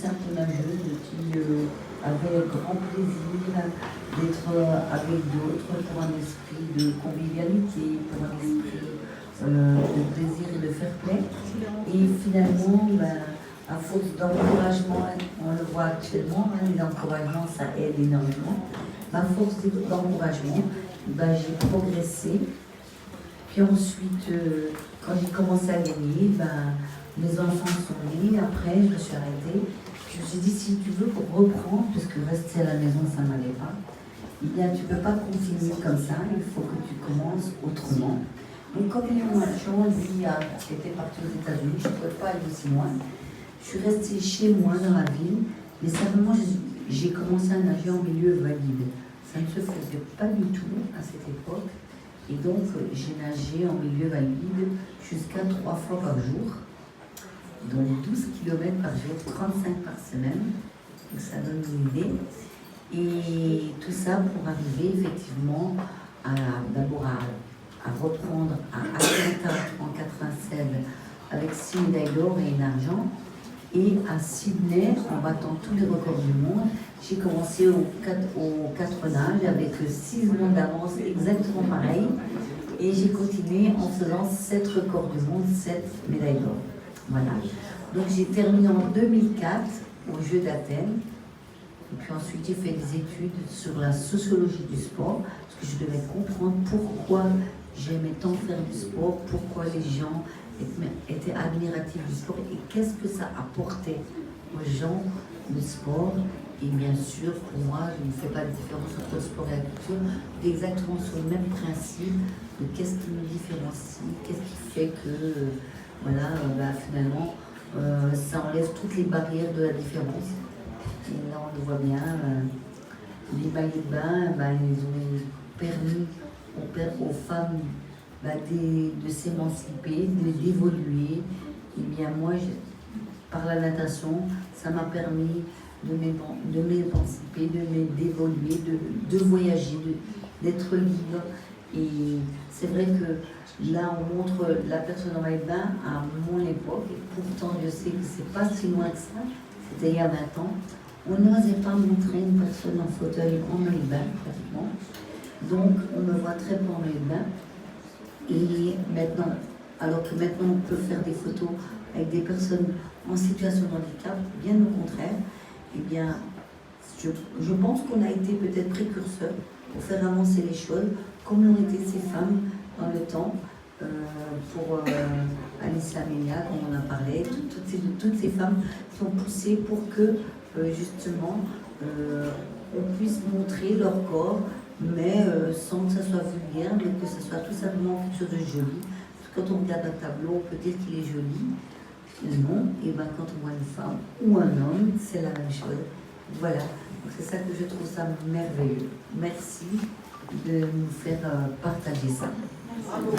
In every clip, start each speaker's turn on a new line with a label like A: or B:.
A: simple nageuse qui avait grand plaisir d'être avec d'autres pour un esprit de convivialité, pour un esprit de plaisir et de fair play. Et finalement, à force d'encouragement, on le voit actuellement, les encouragements ça aide énormément. À force d'encouragement, j'ai progressé. Puis ensuite, quand j'ai commencé à gagner, mes enfants sont nés. Après, je me suis arrêtée. Je me suis dit, si tu veux reprendre, parce que rester à la maison, ça ne m'allait pas, tu ne peux pas continuer comme ça, il faut que tu commences autrement. Donc, comme mon agent, lui, était parti aux États-Unis, je ne pouvais pas aller aussi loin. Je suis restée chez moi dans la ville, mais simplement, j'ai commencé à nager en milieu valide. Ça ne se faisait pas du tout à cette époque. Et donc, j'ai nagé en milieu valide jusqu'à 3 fois par jour. Donc 12 km par jour, 35 par semaine. Donc ça donne une idée. Et tout ça pour arriver effectivement d'abord à reprendre à Atlanta en 87 avec 6 médailles d'or et une argent. Et à Sydney, en battant tous les records du monde, j'ai commencé au 4 nages avec 6 secondes d'avance, exactement pareil. Et j'ai continué en faisant 7 records du monde, 7 médailles d'or. Voilà. Donc j'ai terminé en 2004 aux Jeux d'Athènes. Et puis ensuite j'ai fait des études sur la sociologie du sport, parce que je devais comprendre pourquoi j'aimais tant faire du sport, pourquoi les gens étaient admiratifs du sport et qu'est-ce que ça apportait aux gens le sport. Et bien sûr, pour moi, je ne fais pas de différence entre le sport et la culture, exactement sur le même principe de qu'est-ce qui nous différencie, qu'est-ce qui fait que finalement, ça enlève toutes les barrières de la différence. Et là, on le voit bien, les maillots de bain, ils ont permis aux femmes de s'émanciper, d'évoluer. Et bien moi, par la natation, ça m'a permis de m'émanciper, d'évoluer, de voyager, d'être libre. Et c'est vrai que là, on montre la personne en maillot de bain à mon époque. Et pourtant, je sais que c'est pas si loin que ça. C'était il y a 20 ans. On n'osait pas montrer une personne en fauteuil en maillot de bain, pratiquement. Donc, on me voit très peu en maillot de bain. Et maintenant, alors que maintenant on peut faire des photos avec des personnes en situation de handicap, bien au contraire, eh bien, je pense qu'on a été peut-être précurseurs pour faire avancer les choses, comme l'ont été ces femmes dans le temps, pour Alice Amelia, comme on a parlé, toutes ces femmes sont poussées pour que, justement, on puisse montrer leur corps, mais sans que ça soit vulgaire, mais que ce soit tout simplement quelque chose de joli. Parce que quand on regarde un tableau, on peut dire qu'il est joli. Non, et bien quand on voit une femme ou un homme, c'est la même chose. Voilà, c'est ça que je trouve ça merveilleux. Merci de nous faire partager ça.
B: Bravo.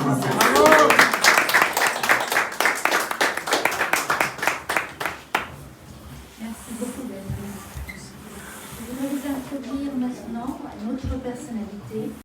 B: Merci beaucoup, Belle. Je vais vous introduire maintenant à une autre personnalité.